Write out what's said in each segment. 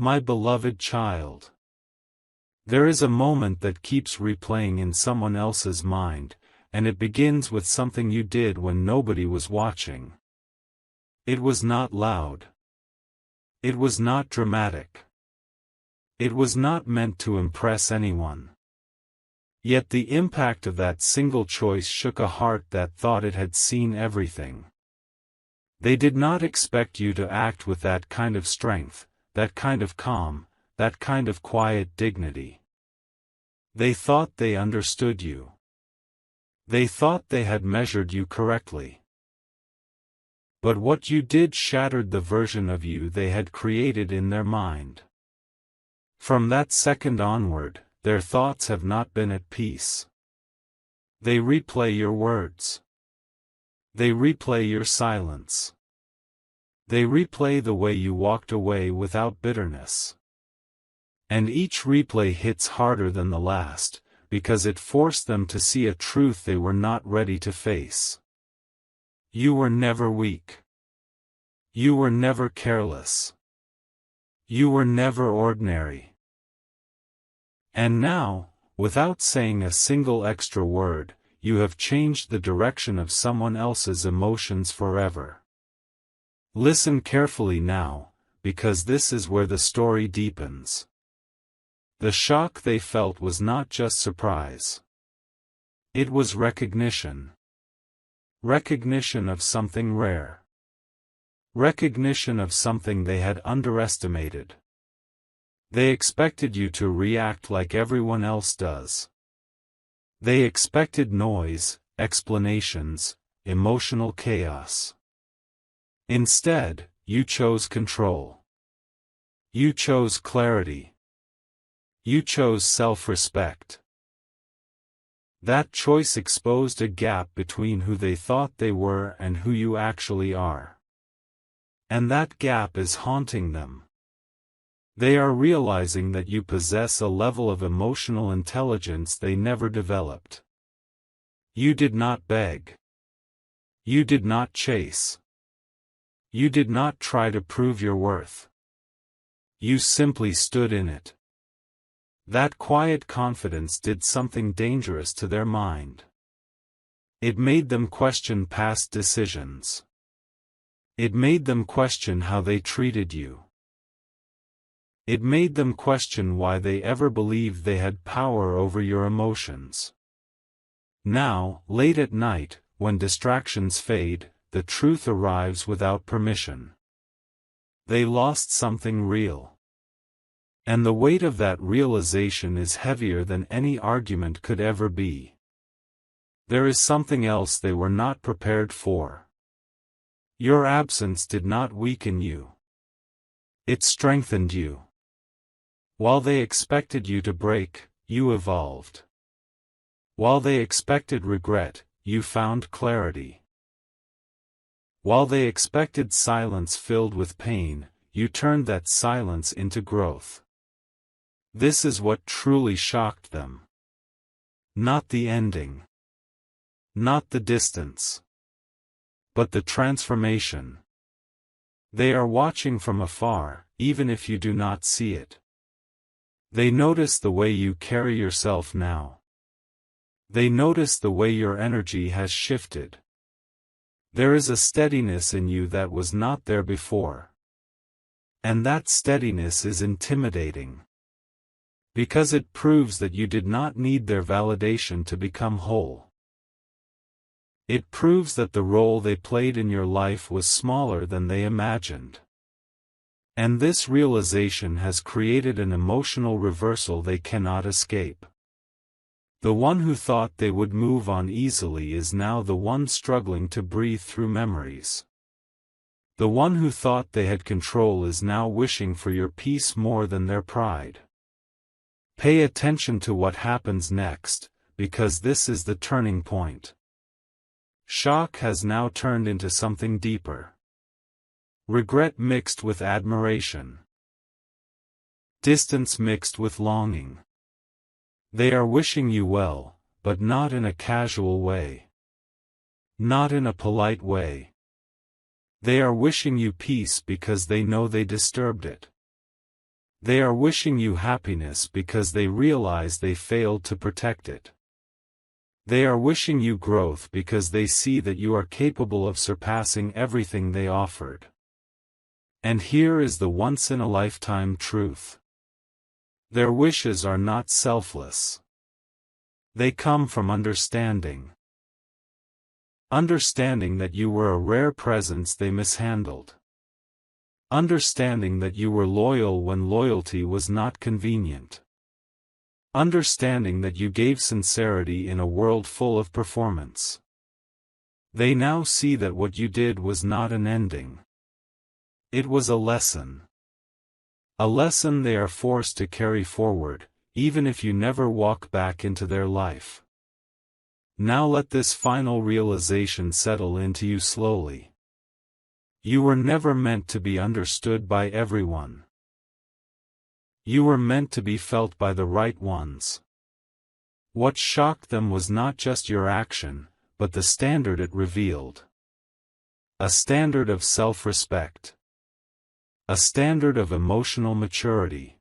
My beloved child. There is a moment that keeps replaying in someone else's mind, and it begins with something you did when nobody was watching. It was not loud. It was not dramatic. It was not meant to impress anyone. Yet the impact of that single choice shook a heart that thought it had seen everything. They did not expect you to act with that kind of strength, that kind of calm, that kind of quiet dignity. They thought they understood you. They thought they had measured you correctly. But what you did shattered the version of you they had created in their mind. From that second onward, their thoughts have not been at peace. They replay your words. They replay your silence. They replay the way you walked away without bitterness. And each replay hits harder than the last, because it forced them to see a truth they were not ready to face. You were never weak. You were never careless. You were never ordinary. And now, without saying a single extra word, you have changed the direction of someone else's emotions forever. Listen carefully now, because this is where the story deepens. The shock they felt was not just surprise. It was recognition. Recognition of something rare. Recognition of something they had underestimated. They expected you to react like everyone else does. They expected noise, explanations, emotional chaos. Instead, you chose control. You chose clarity. You chose self-respect. That choice exposed a gap between who they thought they were and who you actually are. And that gap is haunting them. They are realizing that you possess a level of emotional intelligence they never developed. You did not beg. You did not chase. You did not try to prove your worth. You simply stood in it. That quiet confidence did something dangerous to their mind. It made them question past decisions. It made them question how they treated you. It made them question why they ever believed they had power over your emotions. Now, late at night, when distractions fade, the truth arrives without permission. They lost something real. And the weight of that realization is heavier than any argument could ever be. There is something else they were not prepared for. Your absence did not weaken you. It strengthened you. While they expected you to break, you evolved. While they expected regret, you found clarity. While they expected silence filled with pain, you turned that silence into growth. This is what truly shocked them. Not the ending. Not the distance. But the transformation. They are watching from afar, even if you do not see it. They notice the way you carry yourself now. They notice the way your energy has shifted. There is a steadiness in you that was not there before. And that steadiness is intimidating. Because it proves that you did not need their validation to become whole. It proves that the role they played in your life was smaller than they imagined. And this realization has created an emotional reversal they cannot escape. The one who thought they would move on easily is now the one struggling to breathe through memories. The one who thought they had control is now wishing for your peace more than their pride. Pay attention to what happens next, because this is the turning point. Shock has now turned into something deeper. Regret mixed with admiration. Distance mixed with longing. They are wishing you well, but not in a casual way. Not in a polite way. They are wishing you peace because they know they disturbed it. They are wishing you happiness because they realize they failed to protect it. They are wishing you growth because they see that you are capable of surpassing everything they offered. And here is the once-in-a-lifetime truth. Their wishes are not selfless. They come from understanding. Understanding that you were a rare presence they mishandled. Understanding that you were loyal when loyalty was not convenient. Understanding that you gave sincerity in a world full of performance. They now see that what you did was not an ending. It was a lesson. A lesson they are forced to carry forward, even if you never walk back into their life. Now let this final realization settle into you slowly. You were never meant to be understood by everyone. You were meant to be felt by the right ones. What shocked them was not just your action, but the standard it revealed. A standard of self-respect. A standard of emotional maturity.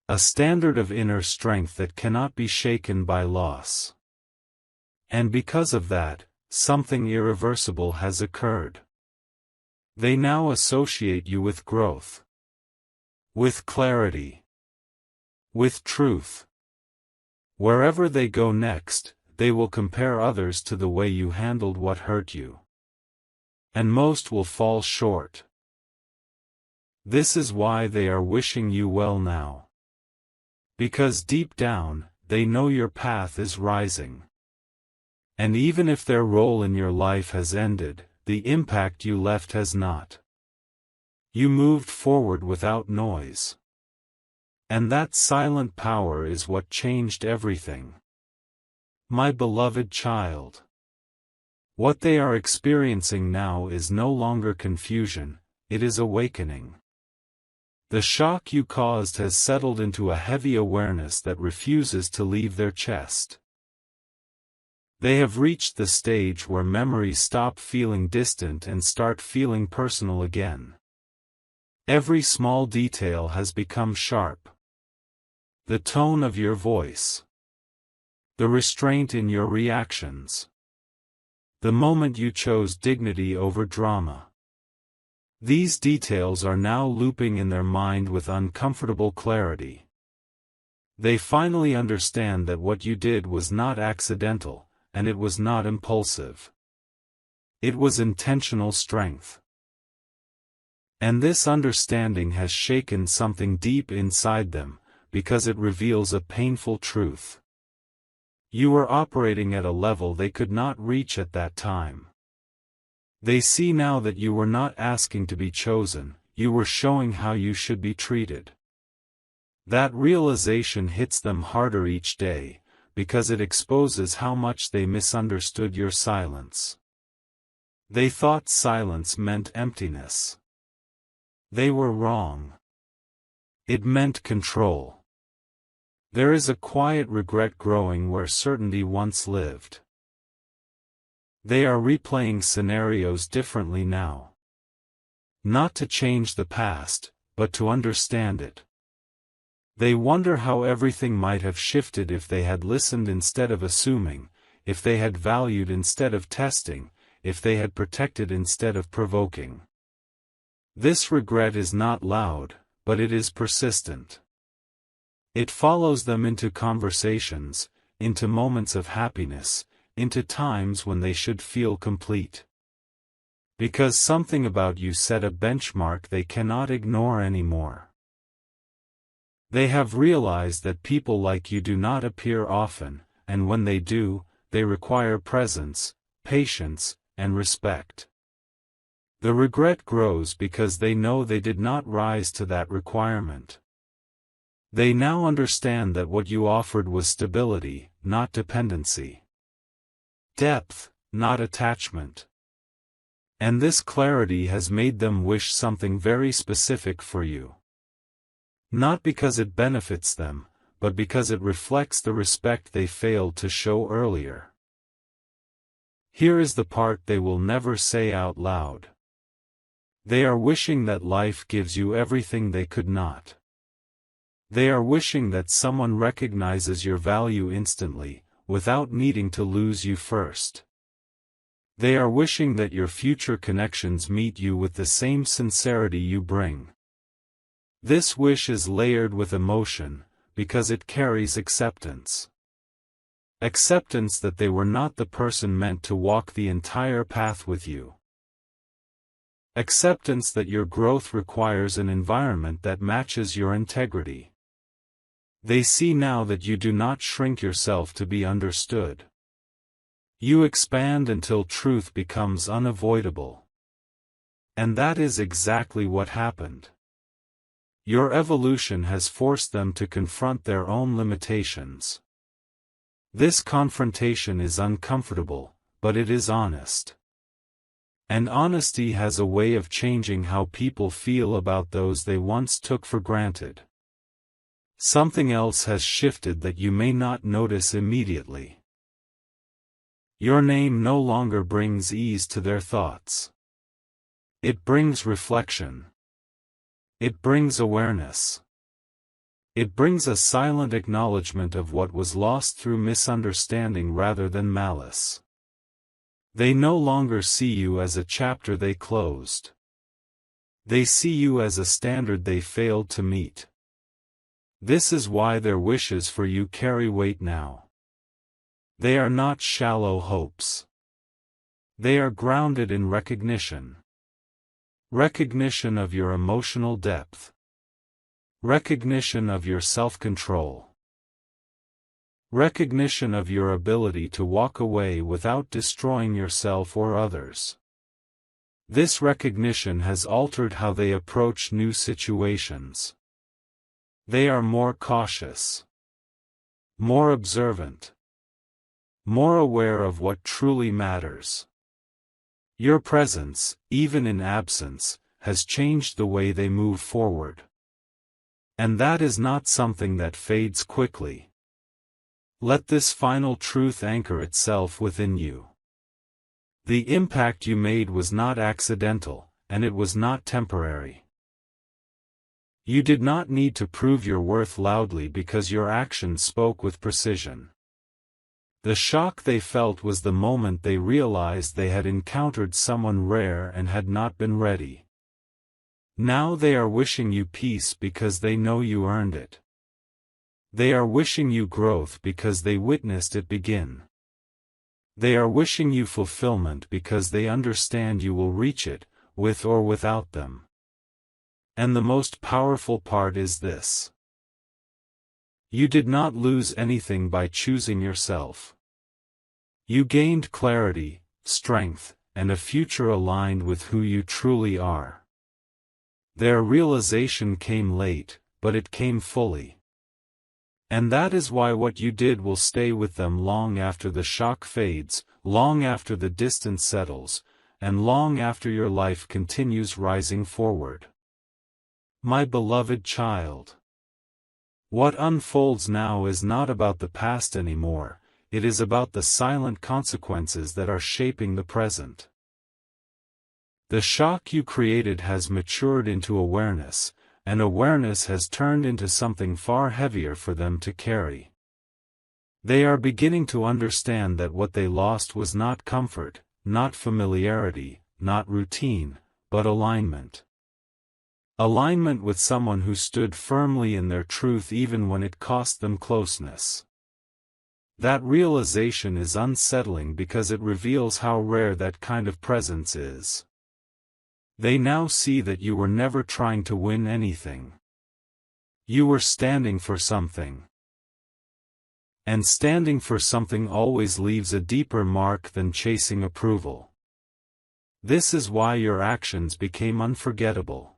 A standard of inner strength that cannot be shaken by loss. And because of that, something irreversible has occurred. They now associate you with growth. With clarity. With truth. Wherever they go next, they will compare others to the way you handled what hurt you. And most will fall short. This is why they are wishing you well now. Because deep down, they know your path is rising. And even if their role in your life has ended, the impact you left has not. You moved forward without noise. And that silent power is what changed everything. My beloved child. What they are experiencing now is no longer confusion, it is awakening. The shock you caused has settled into a heavy awareness that refuses to leave their chest. They have reached the stage where memories stop feeling distant and start feeling personal again. Every small detail has become sharp. The tone of your voice. The restraint in your reactions. The moment you chose dignity over drama. These details are now looping in their mind with uncomfortable clarity. They finally understand that what you did was not accidental, and it was not impulsive. It was intentional strength. And this understanding has shaken something deep inside them, because it reveals a painful truth. You were operating at a level they could not reach at that time. They see now that you were not asking to be chosen, you were showing how you should be treated. That realization hits them harder each day, because it exposes how much they misunderstood your silence. They thought silence meant emptiness. They were wrong. It meant control. There is a quiet regret growing where certainty once lived. They are replaying scenarios differently now. Not to change the past, but to understand it. They wonder how everything might have shifted if they had listened instead of assuming, if they had valued instead of testing, if they had protected instead of provoking. This regret is not loud, but it is persistent. It follows them into conversations, into moments of happiness, into times when they should feel complete. Because something about you set a benchmark they cannot ignore anymore. They have realized that people like you do not appear often, and when they do, they require presence, patience, and respect. The regret grows because they know they did not rise to that requirement. They now understand that what you offered was stability, not dependency. Depth, not attachment. And this clarity has made them wish something very specific for you. Not because it benefits them, but because it reflects the respect they failed to show earlier. Here is the part they will never say out loud. They are wishing that life gives you everything they could not. They are wishing that someone recognizes your value instantly, without needing to lose you first. They are wishing that your future connections meet you with the same sincerity you bring. This wish is layered with emotion, because it carries acceptance. Acceptance that they were not the person meant to walk the entire path with you. Acceptance that your growth requires an environment that matches your integrity. They see now that you do not shrink yourself to be understood. You expand until truth becomes unavoidable. And that is exactly what happened. Your evolution has forced them to confront their own limitations. This confrontation is uncomfortable, but it is honest. And honesty has a way of changing how people feel about those they once took for granted. Something else has shifted that you may not notice immediately. Your name no longer brings ease to their thoughts. It brings reflection. It brings awareness. It brings a silent acknowledgement of what was lost through misunderstanding rather than malice. They no longer see you as a chapter they closed. They see you as a standard they failed to meet. This is why their wishes for you carry weight now. They are not shallow hopes. They are grounded in recognition. Recognition of your emotional depth. Recognition of your self-control. Recognition of your ability to walk away without destroying yourself or others. This recognition has altered how they approach new situations. They are more cautious, more observant, more aware of what truly matters. Your presence, even in absence, has changed the way they move forward. And that is not something that fades quickly. Let this final truth anchor itself within you. The impact you made was not accidental, and it was not temporary. You did not need to prove your worth loudly because your actions spoke with precision. The shock they felt was the moment they realized they had encountered someone rare and had not been ready. Now they are wishing you peace because they know you earned it. They are wishing you growth because they witnessed it begin. They are wishing you fulfillment because they understand you will reach it, with or without them. And the most powerful part is this. You did not lose anything by choosing yourself. You gained clarity, strength, and a future aligned with who you truly are. Their realization came late, but it came fully. And that is why what you did will stay with them long after the shock fades, long after the distance settles, and long after your life continues rising forward. My beloved child. What unfolds now is not about the past anymore, it is about the silent consequences that are shaping the present. The shock you created has matured into awareness, and awareness has turned into something far heavier for them to carry. They are beginning to understand that what they lost was not comfort, not familiarity, not routine, but alignment. Alignment with someone who stood firmly in their truth even when it cost them closeness. That realization is unsettling because it reveals how rare that kind of presence is. They now see that you were never trying to win anything. You were standing for something. And standing for something always leaves a deeper mark than chasing approval. This is why your actions became unforgettable.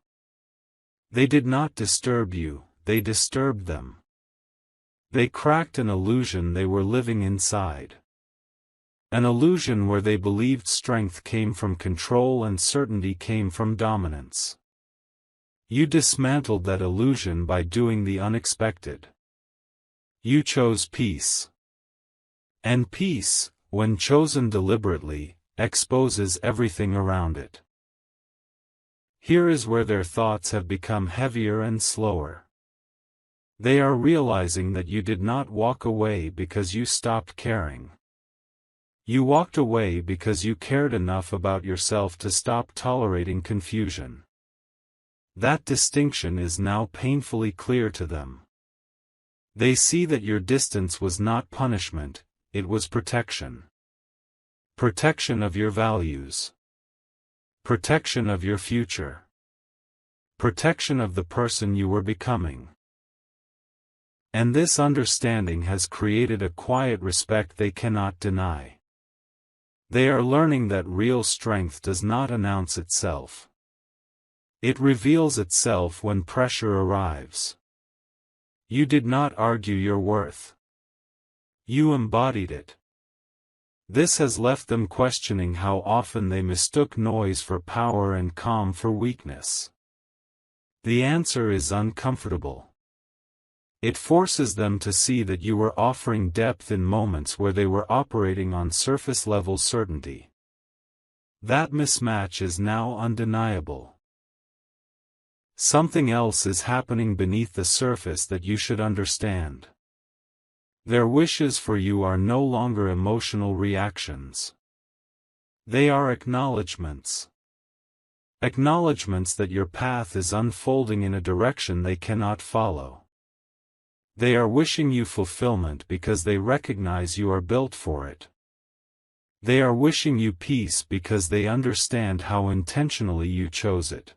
They did not disturb you, they disturbed them. They cracked an illusion they were living inside. An illusion where they believed strength came from control and certainty came from dominance. You dismantled that illusion by doing the unexpected. You chose peace. And peace, when chosen deliberately, exposes everything around it. Here is where their thoughts have become heavier and slower. They are realizing that you did not walk away because you stopped caring. You walked away because you cared enough about yourself to stop tolerating confusion. That distinction is now painfully clear to them. They see that your distance was not punishment, it was protection. Protection of your values. Protection of your future. Protection of the person you were becoming. And this understanding has created a quiet respect they cannot deny. They are learning that real strength does not announce itself. It reveals itself when pressure arrives. You did not argue your worth. You embodied it. This has left them questioning how often they mistook noise for power and calm for weakness. The answer is uncomfortable. It forces them to see that you were offering depth in moments where they were operating on surface-level certainty. That mismatch is now undeniable. Something else is happening beneath the surface that you should understand. Their wishes for you are no longer emotional reactions. They are acknowledgments. Acknowledgments that your path is unfolding in a direction they cannot follow. They are wishing you fulfillment because they recognize you are built for it. They are wishing you peace because they understand how intentionally you chose it.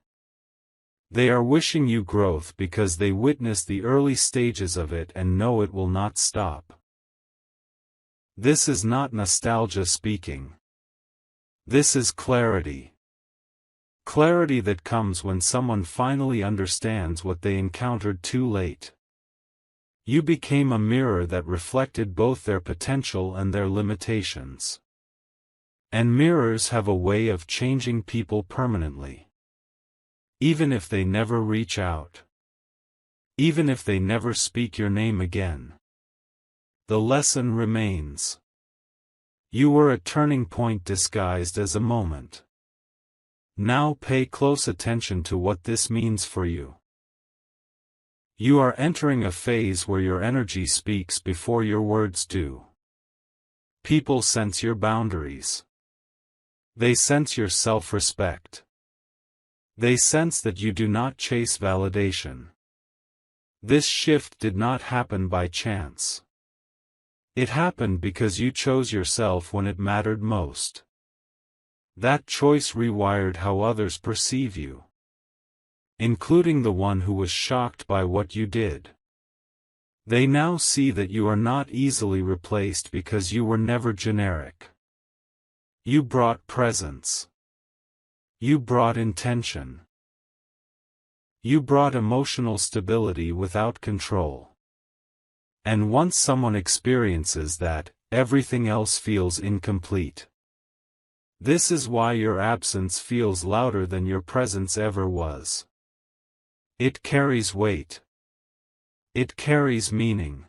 They are wishing you growth because they witness the early stages of it and know it will not stop. This is not nostalgia speaking. This is clarity. Clarity that comes when someone finally understands what they encountered too late. You became a mirror that reflected both their potential and their limitations. And mirrors have a way of changing people permanently. Even if they never reach out. Even if they never speak your name again. The lesson remains. You were a turning point disguised as a moment. Now pay close attention to what this means for you. You are entering a phase where your energy speaks before your words do. People sense your boundaries. They sense your self-respect. They sense that you do not chase validation. This shift did not happen by chance. It happened because you chose yourself when it mattered most. That choice rewired how others perceive you. Including the one who was shocked by what you did. They now see that you are not easily replaced because you were never generic. You brought presence. You brought intention. You brought emotional stability without control. And once someone experiences that, everything else feels incomplete. This is why your absence feels louder than your presence ever was. It carries weight. It carries meaning.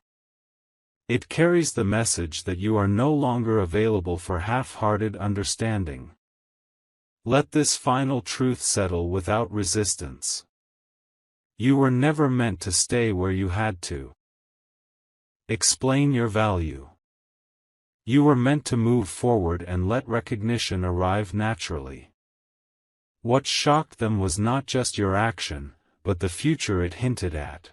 It carries the message that you are no longer available for half-hearted understanding. Let this final truth settle without resistance. You were never meant to stay where you had to. Explain your value. You were meant to move forward and let recognition arrive naturally. What shocked them was not just your action, but the future it hinted at.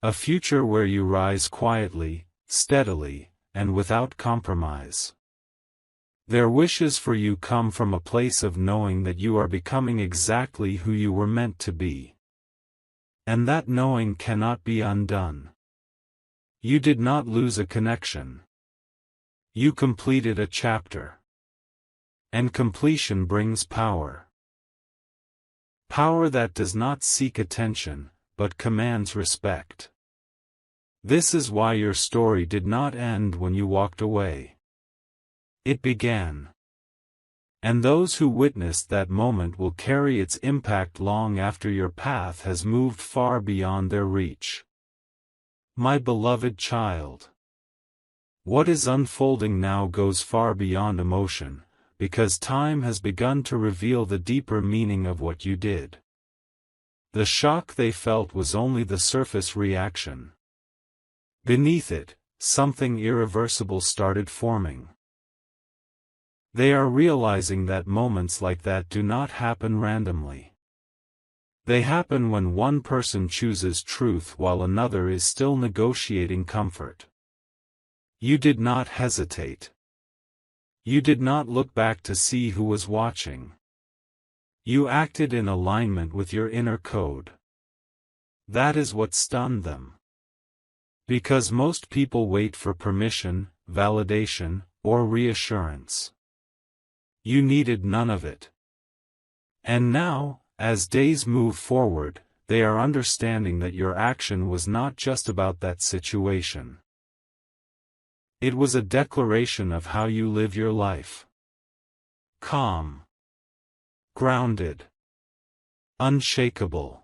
A future where you rise quietly, steadily, and without compromise. Their wishes for you come from a place of knowing that you are becoming exactly who you were meant to be. And that knowing cannot be undone. You did not lose a connection. You completed a chapter. And completion brings power. Power that does not seek attention, but commands respect. This is why your story did not end when you walked away. It began. And those who witnessed that moment will carry its impact long after your path has moved far beyond their reach. My beloved child. What is unfolding now goes far beyond emotion, because time has begun to reveal the deeper meaning of what you did. The shock they felt was only the surface reaction. Beneath it, something irreversible started forming. They are realizing that moments like that do not happen randomly. They happen when one person chooses truth while another is still negotiating comfort. You did not hesitate. You did not look back to see who was watching. You acted in alignment with your inner code. That is what stunned them. Because most people wait for permission, validation, or reassurance. You needed none of it. And now, as days move forward, they are understanding that your action was not just about that situation. It was a declaration of how you live your life. Calm. Grounded. Unshakable.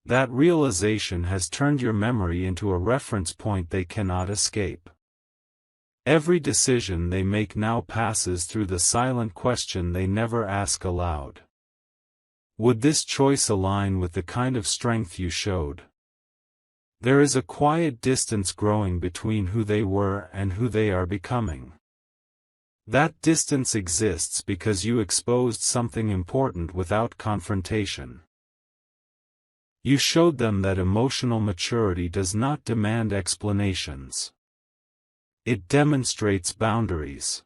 That realization has turned your memory into a reference point they cannot escape. Every decision they make now passes through the silent question they never ask aloud. Would this choice align with the kind of strength you showed? There is a quiet distance growing between who they were and who they are becoming. That distance exists because you exposed something important without confrontation. You showed them that emotional maturity does not demand explanations. It demonstrates boundaries.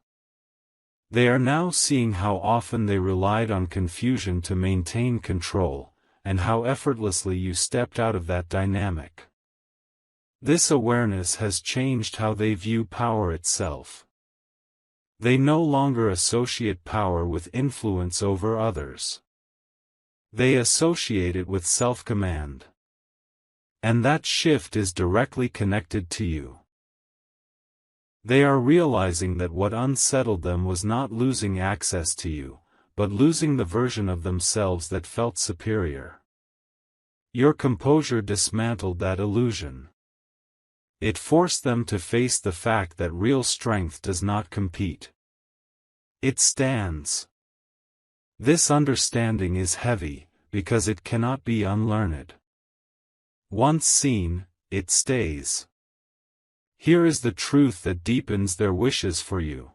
They are now seeing how often they relied on confusion to maintain control, and how effortlessly you stepped out of that dynamic. This awareness has changed how they view power itself. They no longer associate power with influence over others. They associate it with self-command. And that shift is directly connected to you. They are realizing that what unsettled them was not losing access to you, but losing the version of themselves that felt superior. Your composure dismantled that illusion. It forced them to face the fact that real strength does not compete. It stands. This understanding is heavy, because it cannot be unlearned. Once seen, it stays. Here is the truth that deepens their wishes for you.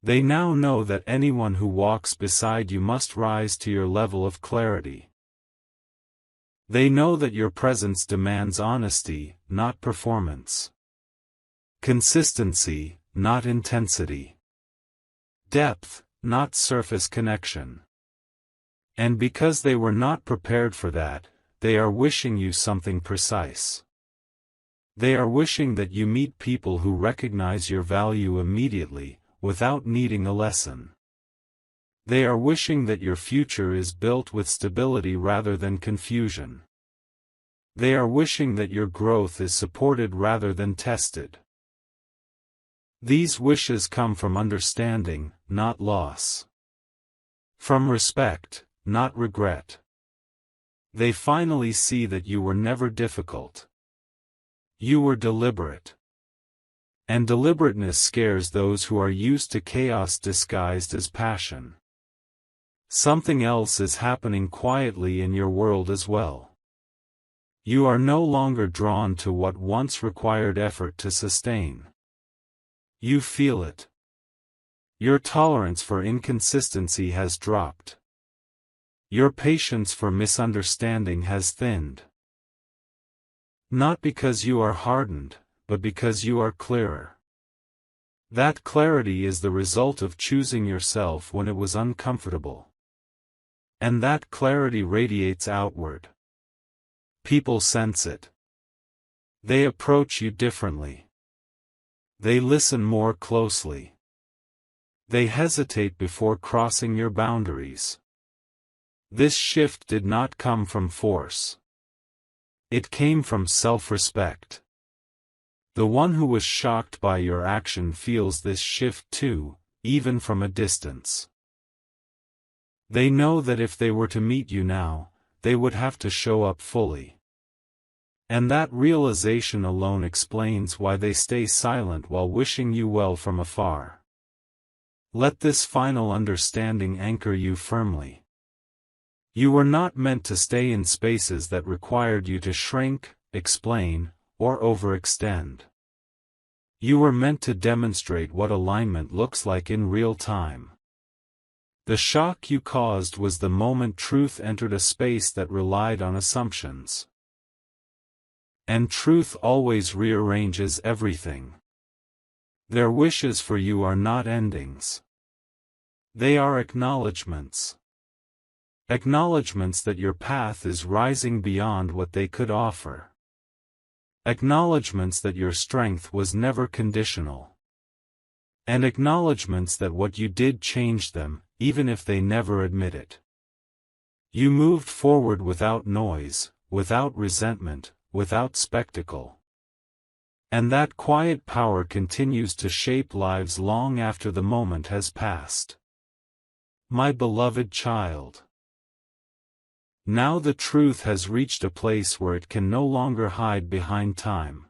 They now know that anyone who walks beside you must rise to your level of clarity. They know that your presence demands honesty, not performance. Consistency, not intensity. Depth, not surface connection. And because they were not prepared for that, they are wishing you something precise. They are wishing that you meet people who recognize your value immediately, without needing a lesson. They are wishing that your future is built with stability rather than confusion. They are wishing that your growth is supported rather than tested. These wishes come from understanding, not loss. From respect, not regret. They finally see that you were never difficult. You were deliberate. And deliberateness scares those who are used to chaos disguised as passion. Something else is happening quietly in your world as well. You are no longer drawn to what once required effort to sustain. You feel it. Your tolerance for inconsistency has dropped. Your patience for misunderstanding has thinned. Not because you are hardened, but because you are clearer. That clarity is the result of choosing yourself when it was uncomfortable. And that clarity radiates outward. People sense it. They approach you differently. They listen more closely. They hesitate before crossing your boundaries. This shift did not come from force. It came from self-respect. The one who was shocked by your action feels this shift too, even from a distance. They know that if they were to meet you now, they would have to show up fully. And that realization alone explains why they stay silent while wishing you well from afar. Let this final understanding anchor you firmly. You were not meant to stay in spaces that required you to shrink, explain, or overextend. You were meant to demonstrate what alignment looks like in real time. The shock you caused was the moment truth entered a space that relied on assumptions. And truth always rearranges everything. Their wishes for you are not endings. They are acknowledgments. Acknowledgments that your path is rising beyond what they could offer. Acknowledgments that your strength was never conditional. And acknowledgments that what you did changed them, even if they never admit it. You moved forward without noise, without resentment, without spectacle. And that quiet power continues to shape lives long after the moment has passed. My beloved child. Now the truth has reached a place where it can no longer hide behind time.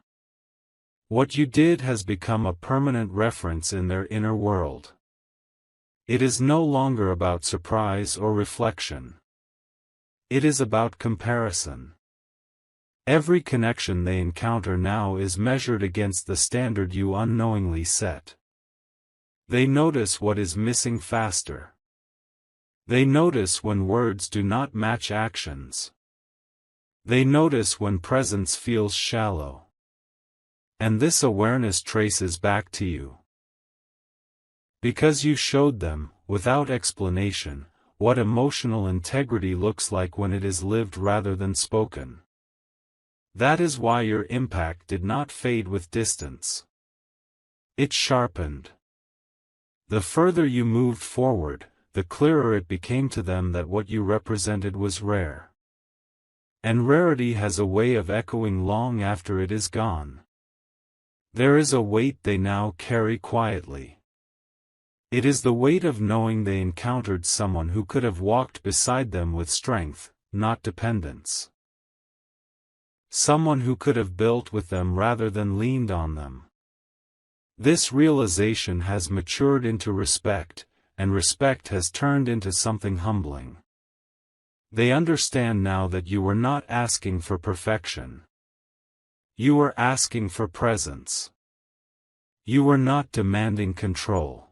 What you did has become a permanent reference in their inner world. It is no longer about surprise or reflection. It is about comparison. Every connection they encounter now is measured against the standard you unknowingly set. They notice what is missing faster. They notice when words do not match actions. They notice when presence feels shallow. And this awareness traces back to you. Because you showed them, without explanation, what emotional integrity looks like when it is lived rather than spoken. That is why your impact did not fade with distance. It sharpened. The further you moved forward, the clearer it became to them that what you represented was rare. And rarity has a way of echoing long after it is gone. There is a weight they now carry quietly. It is the weight of knowing they encountered someone who could have walked beside them with strength, not dependence. Someone who could have built with them rather than leaned on them. This realization has matured into respect, and respect has turned into something humbling. They understand now that you were not asking for perfection. You were asking for presence. You were not demanding control.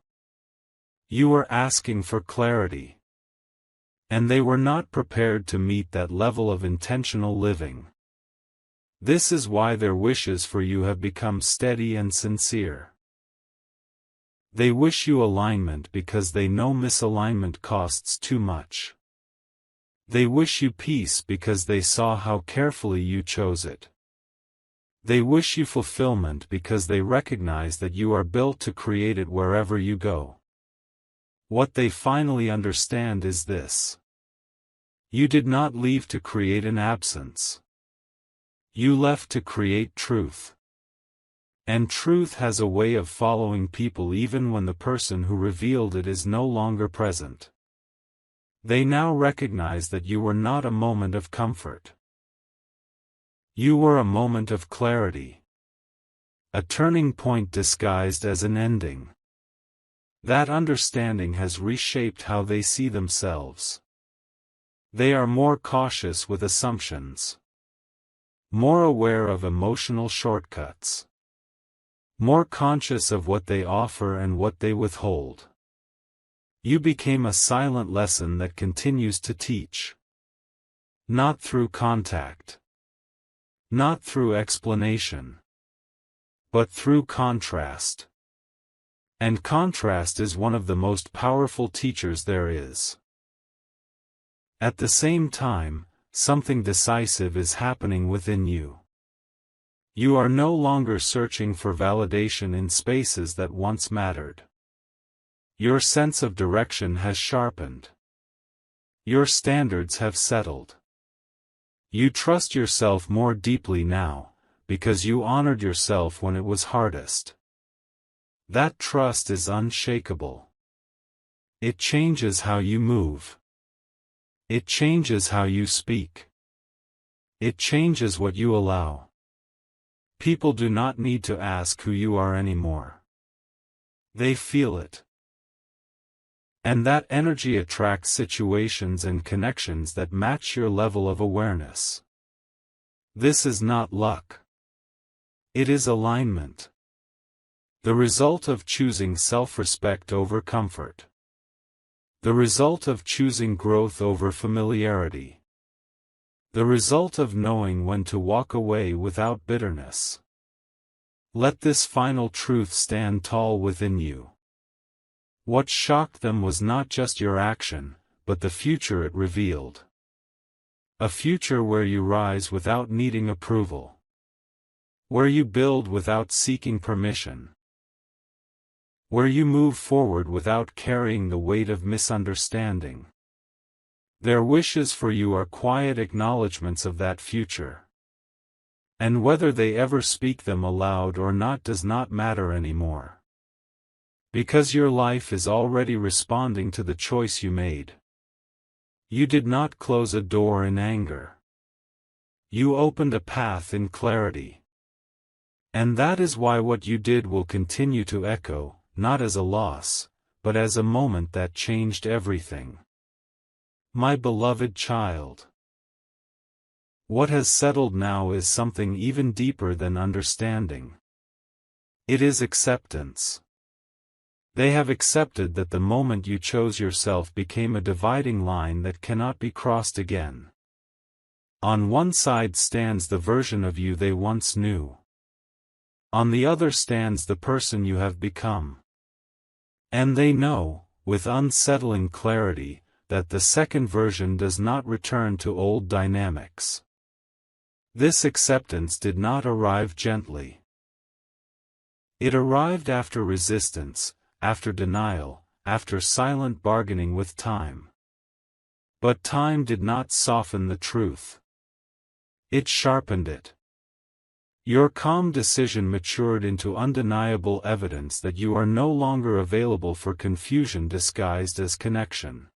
You were asking for clarity. And they were not prepared to meet that level of intentional living. This is why their wishes for you have become steady and sincere. They wish you alignment because they know misalignment costs too much. They wish you peace because they saw how carefully you chose it. They wish you fulfillment because they recognize that you are built to create it wherever you go. What they finally understand is this. You did not leave to create an absence. You left to create truth. And truth has a way of following people even when the person who revealed it is no longer present. They now recognize that you were not a moment of comfort. You were a moment of clarity. A turning point disguised as an ending. That understanding has reshaped how they see themselves. They are more cautious with assumptions. More aware of emotional shortcuts. More conscious of what they offer and what they withhold. You became a silent lesson that continues to teach. Not through contact. Not through explanation. But through contrast. And contrast is one of the most powerful teachers there is. At the same time, something decisive is happening within you. You are no longer searching for validation in spaces that once mattered. Your sense of direction has sharpened. Your standards have settled. You trust yourself more deeply now, because you honored yourself when it was hardest. That trust is unshakable. It changes how you move. It changes how you speak. It changes what you allow. People do not need to ask who you are anymore. They feel it. And that energy attracts situations and connections that match your level of awareness. This is not luck. It is alignment. The result of choosing self-respect over comfort. The result of choosing growth over familiarity. The result of knowing when to walk away without bitterness. Let this final truth stand tall within you. What shocked them was not just your action, but the future it revealed. A future where you rise without needing approval. Where you build without seeking permission. Where you move forward without carrying the weight of misunderstanding. Their wishes for you are quiet acknowledgments of that future. And whether they ever speak them aloud or not does not matter anymore. Because your life is already responding to the choice you made. You did not close a door in anger. You opened a path in clarity. And that is why what you did will continue to echo, not as a loss, but as a moment that changed everything. My beloved child. What has settled now is something even deeper than understanding. It is acceptance. They have accepted that the moment you chose yourself became a dividing line that cannot be crossed again. On one side stands the version of you they once knew. On the other stands the person you have become. And they know, with unsettling clarity, that the second version does not return to old dynamics. This acceptance did not arrive gently. It arrived after resistance, after denial, after silent bargaining with time. But time did not soften the truth. It sharpened it. Your calm decision matured into undeniable evidence that you are no longer available for confusion disguised as connection.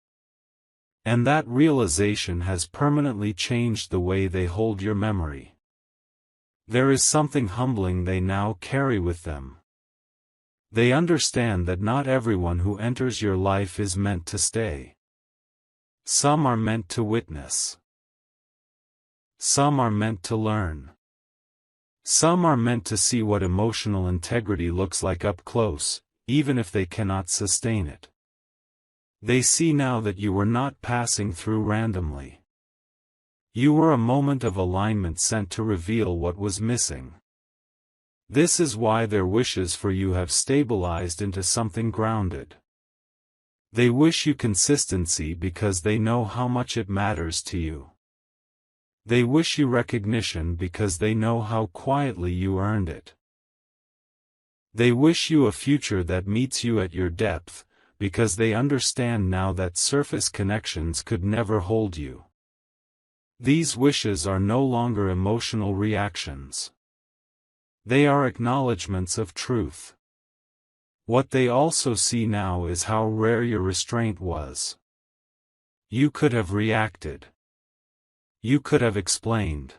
And that realization has permanently changed the way they hold your memory. There is something humbling they now carry with them. They understand that not everyone who enters your life is meant to stay. Some are meant to witness. Some are meant to learn. Some are meant to see what emotional integrity looks like up close, even if they cannot sustain it. They see now that you were not passing through randomly. You were a moment of alignment sent to reveal what was missing. This is why their wishes for you have stabilized into something grounded. They wish you consistency because they know how much it matters to you. They wish you recognition because they know how quietly you earned it. They wish you a future that meets you at your depth, because they understand now that surface connections could never hold you. These wishes are no longer emotional reactions. They are acknowledgments of truth. What they also see now is how rare your restraint was. You could have reacted. You could have explained.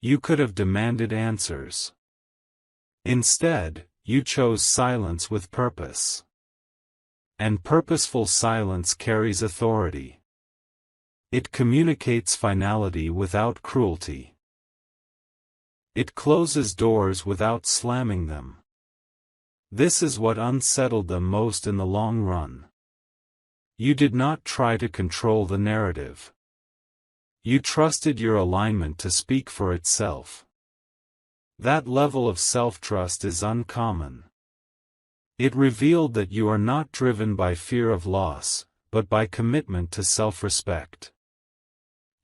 You could have demanded answers. Instead, you chose silence with purpose. And purposeful silence carries authority. It communicates finality without cruelty. It closes doors without slamming them. This is what unsettled them most in the long run. You did not try to control the narrative. You trusted your alignment to speak for itself. That level of self-trust is uncommon. It revealed that you are not driven by fear of loss, but by commitment to self-respect.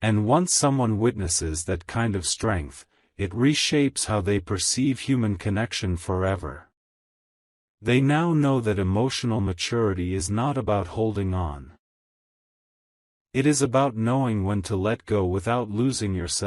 And once someone witnesses that kind of strength, it reshapes how they perceive human connection forever. They now know that emotional maturity is not about holding on. It is about knowing when to let go without losing yourself.